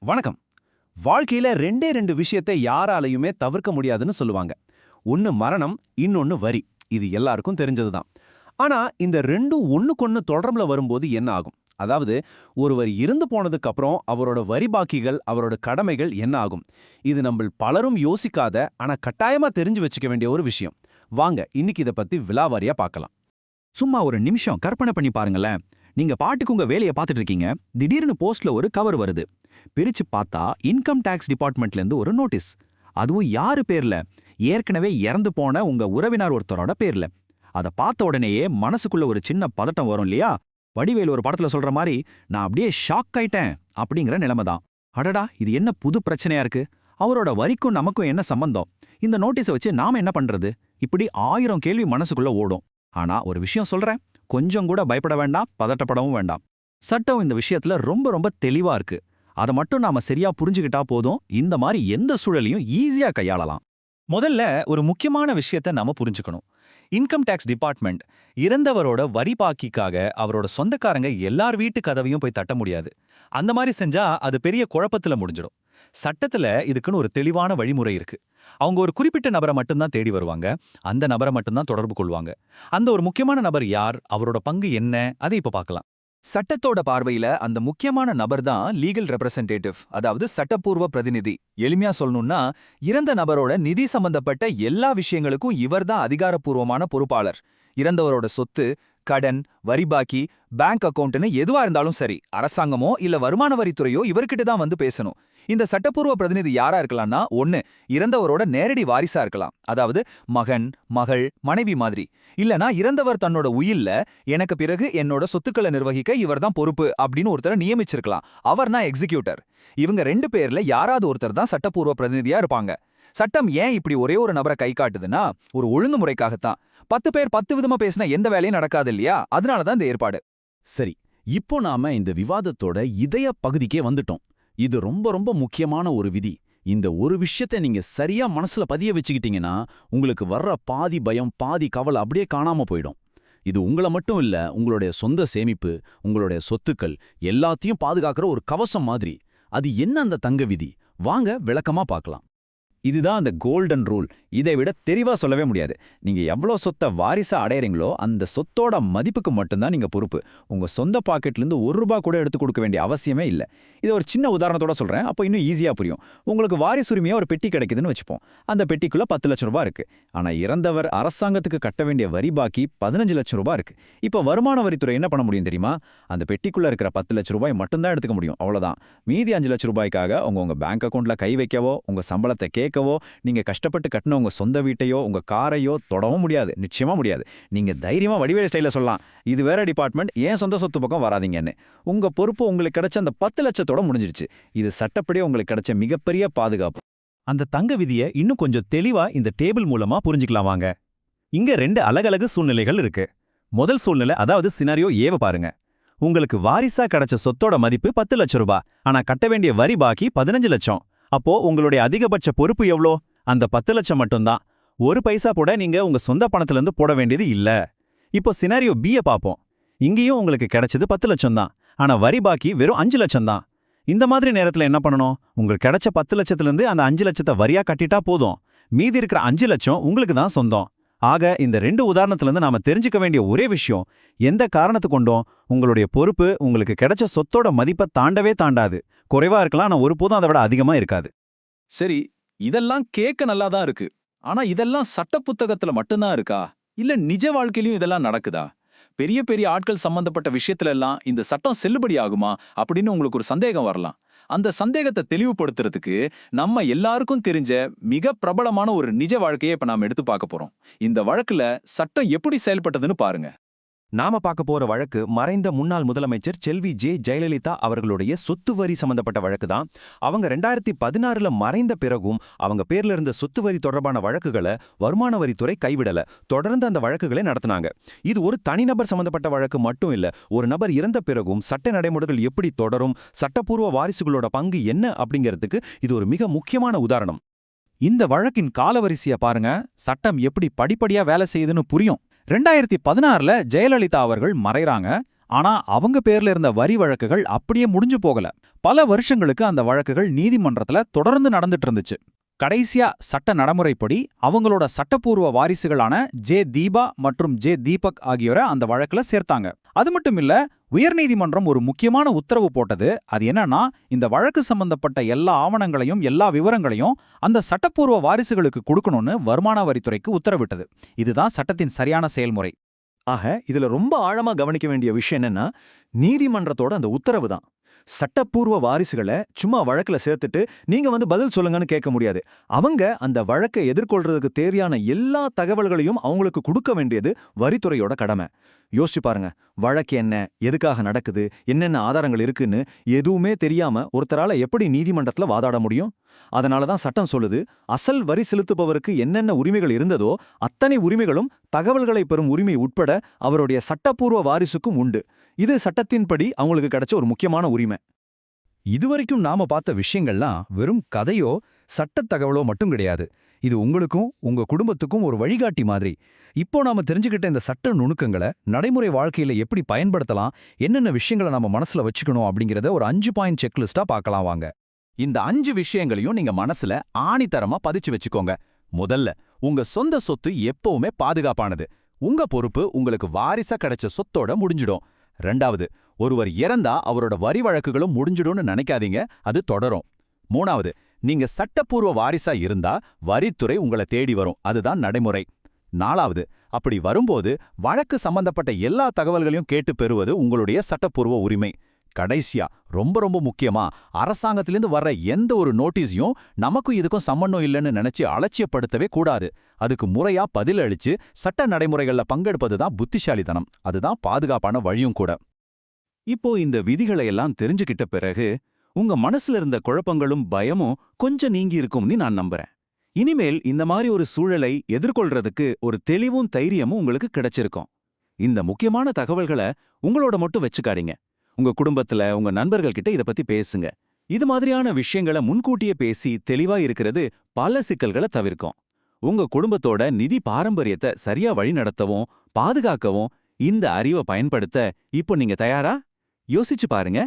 வணக்கம். வாழ்க்கையில ரெண்டே ரெண்டு விஷயத்தை யாராலையுமே தவிர்க்க முடியாதுன்னு சொல்லுவாங்க. ஒன்னு மரணம், இன்னொன்னு வரி. இது எல்லாருக்கும் தெரிஞ்சதுதான். ஆனா இந்த ரெண்டும் ஒண்ணுக்கொண்ணு தொடர்புல வரும்போது என்ன ஆகும்? அதாவது ஒருவர் இறந்து போனதுக்கு அப்புறம் அவரோட வரி பாக்கிகள், அவரோட கடமைகள் என்ன ஆகும்? இது நம்ம பலரும் யோசிக்காத ஆனா கட்டாயமா தெரிஞ்சு வச்சுக்க வேண்டிய ஒரு விஷயம். வாங்க இன்னைக்கு இத பத்தி விலாவாரியா பார்க்கலாம். சும்மா ஒரு நிமிஷம் கற்பனை பண்ணி பாருங்களேன். நீங்க பாட்டுக்கு உங்க வேலையை பார்த்துட்டு இருக்கீங்க. திடீர்னு போஸ்ட்ல ஒரு கவர் வருது. பிரிச்சு பார்த்தா இன்கம் டாக்ஸ் டிபார்ட்மெண்ட்ல இருந்து ஒரு நோட்டீஸ். அதுவும் யாரு பேர்ல? ஏற்கனவே இறந்து போன உங்க உறவினர் ஒருத்தரோட பேர்ல. அத பார்த்த உடனேயே மனசுக்குள்ள ஒரு சின்ன பதட்டம் வரும் இல்லையா? வடிவேலு ஒரு படத்துல சொல்ற மாதிரி, நான் அப்படியே ஷாக் ஆயிட்டேன் அப்படிங்கிற நிலைமை தான். அடடா, இது என்ன புது பிரச்சனையா இருக்கு? அவரோட வரிக்கும் நமக்கும் என்ன சம்பந்தம்? இந்த நோட்டீஸை வச்சு நாம என்ன பண்றது? இப்படி 1000 கேள்வி மனசுக்குள்ள ஓடும். ஆனா ஒரு விஷயம் சொல்றேன், கொஞ்சம் கூட பயப்பட வேண்டாம், பதட்டப்படவும் வேண்டாம். சட்டம் இந்த விஷயத்துல ரொம்ப ரொம்ப தெளிவா இருக்கு. அதை மட்டும் நாம சரியா புரிஞ்சுக்கிட்டா போதும், இந்த மாதிரி எந்த சூழலையும் ஈஸியா கையாளலாம். முதல்ல ஒரு முக்கியமான விஷயத்த நாம புரிஞ்சுக்கணும். இன்கம் டாக்ஸ் டிபார்ட்மெண்ட் இறந்தவரோட வரி பாக்கிக்காக அவரோட சொந்தக்காரங்க எல்லார் வீட்டு கதவையும் போய் தட்ட முடியாது. அந்த மாதிரி செஞ்சா அது பெரிய குழப்பத்துல முடிஞ்சிடும். சட்டத்துல இதுக்குன்னு ஒரு தெளிவான வழிமுறை இருக்கு. அவங்க ஒரு குறிப்பிட்ட நபரை மட்டும்தான் தேடி வருவாங்க. அந்த நபரை மட்டும்தான் தொடர்பு கொள்வாங்க. அந்த ஒரு முக்கியமான நபர் யார், அவரோட பங்கு என்ன, அதை இப்ப பார்க்கலாம். சட்டத்தோட பார்வையில அந்த முக்கியமான நபர் தான் லீகல் ரெப்ரசன்டேட்டிவ், அதாவது சட்டப்பூர்வ பிரதிநிதி. எளிமையா சொல்லணும்னா, இறந்த நபரோட நிதி சம்பந்தப்பட்ட எல்லா விஷயங்களுக்கும் இவர்தான் அதிகாரப்பூர்வமான பொறுப்பாளர். இறந்தவரோட சொத்து, கடன், வரிபாக்கி, பேங்க் அக்கவுண்ட்னு எதுவா இருந்தாலும் சரி, அரசாங்கமோ இல்ல வருமான வரித்துறையோ இவர்கிட்ட தான் வந்து பேசணும். இந்த சட்டப்பூர்வ பிரதிநிதி யாரா இருக்கலாம்னா, ஒன்னு இறந்தவரோட நேரடி வாரிசா இருக்கலாம், அதாவது மகன், மகள், மனைவி மாதிரி. இல்லனா இறந்தவர் தன்னோட உயில்ல எனக்கு பிறகு என்னோட சொத்துக்களை நிர்வகிக்க இவர்தான் பொறுப்பு அப்படின்னு ஒருத்தரை நியமிச்சிருக்கலாம். அவர்னா எக்ஸிக்யூட்டர். இவங்க ரெண்டு பேர்ல யாராவது ஒருத்தர் தான் சட்டப்பூர்வ பிரதிநிதியா இருப்பாங்க. சட்டம் ஏன் இப்படி ஒரே ஒரு நபரை கை காட்டுதுன்னா, ஒரு ஒழுங்குமுறைக்காகத்தான். 10 பேர் 10 விதமா பேசினா எந்த வேலையும் நடக்காது இல்லையா? அதனாலதான் இந்த ஏற்பாடு. சரி, இப்போ நாம இந்த விவாதத்தோட இதய பகுதிக்கே வந்துட்டோம். இது ரொம்ப ரொம்ப முக்கியமான ஒரு விதி. இந்த ஒரு விஷயத்தை நீங்க சரியா மனசுல பதிய வச்சுக்கிட்டீங்கன்னா, உங்களுக்கு வர்ற பாதி பயம், பாதி கவலை அப்படியே காணாம போயிடும். இது உங்கள மட்டும் இல்ல, உங்களுடைய சொந்த சேமிப்பு, உங்களுடைய சொத்துக்கள் எல்லாத்தையும் பாதுகாக்கிற ஒரு கவசம் மாதிரி. அது என்ன அந்த தங்க விதி? வாங்க விளக்கமா பார்க்கலாம். இதுதான் அந்த கோல்டன் ரூல். இதை விட தெளிவா சொல்லவே முடியாது. நீங்க எவ்வளோ சொத்தை வாரிசா அடையறீங்களோ அந்த சொத்தோட மதிப்புக்கு மட்டும்தான் நீங்க பொறுப்பு. உங்க சொந்த பாக்கெட்ல இருந்து ₹1 கூட எடுத்து கொடுக்க வேண்டிய அவசியமே இல்ல. இதை ஒரு சின்ன உதாரணத்தோட சொல்றேன், அப்போ இன்னும் ஈஸியா புரியும். உங்களுக்கு வாரிசுரிமையா ஒரு பெட்டி கிடைக்குதுன்னு வச்சுப்போம். அந்த பெட்டிக்குள்ள ₹10 லட்சம் இருக்கு. ஆனா இறந்தவர் அரசாங்கத்துக்கு கட்ட வேண்டிய வரி பாக்கி ₹15 லட்சம் இருக்கு. இப்போ வருமான வரித்துறை என்ன பண்ண முடியும் தெரியுமா? அந்த பெட்டிக்குள்ள இருக்கிற ₹10 லட்சம் மட்டும்தான் எடுத்துக்க முடியும், அவ்வளவுதான். மீதி ₹5 லட்சம் உங்க பேங்க் அக்கவுண்ட்ல கை வைக்கவோ, உங்க சம்பளத்தை கேட்கவோ, நீங்க கஷ்டப்பட்டு கட்டின உங்க சொந்த வீட்டையோ உங்க காரையோ தொடவும் முடியாது, நிச்சயமா முடியாது. நீங்க தைரியமா வடிவேலு ஸ்டைல சொல்லலாம், இது வேற டிபார்ட்மெண்ட், ஏன் சொந்த சொத்து பக்கம் வராதீங்கன்னு. உங்க பொறுப்பு உங்களுக்கு கிடைச்ச அந்த 10 லட்சத்தோட முடிஞ்சிருச்சு. இது சட்டப்படியே உங்களுக்கு கிடைச்ச மிகப்பெரிய பாதுகாப்பு. அந்த தங்க விதியை இன்னும் கொஞ்சம் தெளிவா இந்த டேபிள் மூலமா புரிஞ்சுக்கலாம் வாங்க. இங்க 2 அலகலகு சூழ்நிலைகள் இருக்கு. முதல் சூழ்நிலை, அதாவது சினாரியோ ஏவ பாருங்க. உங்களுக்கு வாரிசா கிடைச்ச சொத்தோட மதிப்பு ₹10 லட்சம், ஆனா கட்ட வேண்டிய வரி பாக்கி 15 லட்சம். அப்போ உங்களுடைய அதிகபட்ச பொறுப்பு எவ்வளோ? அந்த 10 லட்சம் மட்டும்தான். ஒரு பைசா கூட நீங்க உங்க சொந்த பணத்துல இருந்து போட வேண்டியது இல்ல. இப்போ சினாரியோ பிய பாப்போம். இங்கேயும் உங்களுக்கு கிடைச்சது 10 லட்சம் தான், ஆனா வரி பாக்கி வெறும் 5 லட்சம் தான். இந்த மாதிரி நேரத்துல என்ன பண்ணணும்? உங்களுக்கு கிடைச்ச 10 லட்சத்துல இருந்து அந்த 5 லட்சத்தை வரியா கட்டிட்டா போதும். மீதி இருக்கிற 5 லட்சம் உங்களுக்கு தான் சொந்தம். ஆக இந்த 2 உதாரணத்திலிருந்து நாம தெரிஞ்சுக்க வேண்டிய ஒரே விஷயம், எந்த காரணத்து கொண்டும் உங்களுடைய பொறுப்பு உங்களுக்கு கிடைச்ச சொத்தோட மதிப்பை தாண்டவே தாண்டாது. குறைவா இருக்கலாம், ஆனா ஒருபோதும் அதை விட அதிகமா இருக்காது. சரி, இதெல்லாம் கேட்க நல்லா தான் இருக்கு. ஆனா இதெல்லாம் சட்ட புத்தகத்துல மட்டும்தான் இருக்கா? இல்ல நிஜ வாழ்க்கையிலும் இதெல்லாம் நடக்குதா? பெரிய பெரிய ஆட்கள் சம்பந்தப்பட்ட விஷயத்துல எல்லாம் இந்த சட்டம் செல்லுபடி ஆகுமா அப்படின்னு உங்களுக்கு ஒரு சந்தேகம் வரலாம். அந்த சந்தேகத்தை தெளிவுபடுத்துறதுக்கு நம்ம எல்லாருக்கும் தெரிஞ்ச மிக பிரபலமான ஒரு நிஜ வாழ்க்கையை இப்ப நாம எடுத்து பார்க்க போறோம். இந்த வழக்குல சட்டம் எப்படி செயல்பட்டதுன்னு பாருங்க. நாம பார்க்க போற வழக்கு மறைந்த முன்னாள் முதலமைச்சர் செல்வி ஜே ஜெயலலிதா அவர்களுடைய சொத்து வரி சம்பந்தப்பட்ட வழக்கு தான். அவங்க 2016ல மறைந்த பிறகும் அவங்க பேர்ல இருந்த சொத்து வரி தொடர்பான வழக்குகளை வருமான வரித்துறை கைவிடல. தொடர்ந்து அந்த வழக்குகளை நடத்தினாங்க. இது ஒரு தனிநபர் சம்பந்தப்பட்ட வழக்கு மட்டும் இல்ல. ஒரு நபர் இறந்த பிறகும் சட்ட நடைமுறைகள் எப்படி தொடரும், சட்டப்பூர்வ வாரிசுகளோட பங்கு என்ன அப்படிங்கிறதுக்கு இது ஒரு மிக முக்கியமான உதாரணம். இந்த வழக்கின் காலவரிசைய பாருங்க. சட்டம் எப்படி படிப்படியா வேலை செய்யுதுன்னு புரியும். 2016ல ஜெயலலிதா அவர்கள் மறைறாங்க. ஆனா அவங்க பேர்ல இருந்த வரி வழக்குகள் அப்படியே முடிஞ்சு போகல. பல வருஷங்களுக்கு அந்த வழக்குகள் நீதிமன்றத்துல தொடர்ந்து நடந்துட்டு இருந்துச்சு. கடைசியா சட்ட நடைமுறைப்படி அவங்களோட சட்டப்பூர்வ வாரிசுகளான ஜே தீபா மற்றும் ஜே தீபக் ஆகியோரை அந்த வழக்குல சேர்த்தாங்க. அது மட்டும் இல்ல, உயர்நீதிமன்றம் ஒரு முக்கியமான உத்தரவு போட்டது. அது என்னன்னா, இந்த வழக்கு சம்பந்தப்பட்ட எல்லா ஆவணங்களையும் எல்லா விவரங்களையும் அந்த சட்டப்பூர்வ வாரிசுகளுக்கு கொடுக்கணும்னு வருமான வரித்துறைக்கு உத்தரவிட்டது. இதுதான் சட்டத்தின் சரியான செயல்முறை. ஆக இதுல ரொம்ப ஆழமா கவனிக்க வேண்டிய விஷயம் என்னன்னா, நீதிமன்றத்தோட அந்த உத்தரவு தான். சட்டப்பூர்வ வாரிசுகளை சும்மா வழக்குல சேர்த்துட்டு நீங்க பதில் சொல்லுங்கன்னு கேட்க முடியாது. அவங்க அந்த வழக்கை எதிர்கொள்றதுக்கு தேவையான எல்லா தகவல்களையும் அவங்களுக்கு கொடுக்க வேண்டியது வரித்துறையோட கடமை. யோசிச்சு பாருங்க, வழக்கு என்ன, எதுக்காக நடக்குது, என்னென்ன ஆதாரங்கள் இருக்குன்னு எதுவுமே தெரியாம ஒருத்தரால எப்படி நீதிமன்றத்துல வாதாட முடியும்? அதனாலதான் சட்டம் சொல்லுது, அசல் வரி செலுத்துபவருக்கு என்னென்ன உரிமைகள் இருந்ததோ அத்தனை உரிமைகளும் தகவல்களை பெறும் உரிமை உட்பட அவருடைய சட்டப்பூர்வ வாரிசுக்கும் உண்டு. இது சட்டத்தின்படி அவங்களுக்கு கிடைச்ச ஒரு முக்கியமான உரிமை. இதுவரைக்கும் நாம பார்த்த விஷயங்கள்லாம் வெறும் கதையோ சட்டத் தகவலோ மட்டும் கிடையாது. இது உங்களுக்கும் உங்க குடும்பத்துக்கும் ஒரு வழிகாட்டி மாதிரி. இப்போ நாம தெரிஞ்சுக்கிட்ட இந்த சட்ட நுணுக்கங்களை நடைமுறை வாழ்க்கையில எப்படி பயன்படுத்தலாம், என்னென்ன விஷயங்களை நாம மனசுல வச்சுக்கணும் அப்படிங்கறத ஒரு 5 பாயிண்ட் செக்லிஸ்டா பார்க்கலாம் வாங்க. இந்த 5 விஷயங்களையும் நீங்க மனசுல ஆணித்தரமா பதிச்சு வச்சுக்கோங்க. முதல்ல, உங்க சொந்த சொத்து எப்பவுமே பாதுகாப்பானது. உங்க பொறுப்பு உங்களுக்கு வாரிசா கிடைச்ச சொத்தோட முடிஞ்சிடும். ரெண்டாவது, ஒருவர் இறந்தா அவரோட வரி வழக்குகளும் முடிஞ்சிடும்னு நினைக்காதீங்க, அது தொடரும். மூணாவது, நீங்க சட்டப்பூர்வ வாரிசா இருந்தா வரித்துறை உங்களை தேடி வரும், அதுதான் நடைமுறை. நாலாவது, அப்படி வரும்போது வழக்கு சம்பந்தப்பட்ட எல்லா தகவல்களையும் கேட்டு பெறுவது உங்களுடைய சட்டப்பூர்வ உரிமை. கடைசியா, ரொம்ப ரொம்ப முக்கியமா, அரசாங்கத்திலிருந்து வர்ற எந்த ஒரு நோட்டீஸையும் நமக்கும் இதுக்கும் சம்பந்தம் இல்லைன்னு நினைச்சு அலட்சியப்படுத்தவே கூடாது. அதுக்கு முறையா பதில் அளிச்சு சட்ட நடைமுறைகள்ல பங்கெடுப்பதுதான் புத்திசாலித்தனம். அதுதான் பாதுகாப்பான வழியும் கூட. இப்போ இந்த விதிகளை எல்லாம் தெரிஞ்சுக்கிட்ட பிறகு உங்க மனசுல இருந்த குழப்பங்களும் பயமும் கொஞ்சம் நீங்கி இருக்கும்னு நான் நம்புறேன். இனிமேல் இந்த மாதிரி ஒரு சூழலை எதிர்கொள்றதுக்கு ஒரு தெளிவும் தைரியமும் உங்களுக்கு கிடைச்சிருக்கும். இந்த முக்கியமான தகவல்களை உங்களோட மட்டும் வச்சுக்காதீங்க. உங்க குடும்பத்துல உங்க நண்பர்கள் கிட்ட இத பத்தி பேசுங்க. இது மாதிரியான விஷயங்களை முன்கூட்டியே பேசி தெளிவா இருக்கிறது பல சிக்கல்களை தவிர்க்கும். உங்க குடும்பத்தோட நிதி பாரம்பரியத்தை சரியா வழி நடத்தவும் பாதுகாக்கவும் இந்த அறிவை பயன்படுத்த இப்போ நீங்க தயாரா? யோசிச்சு பாருங்க.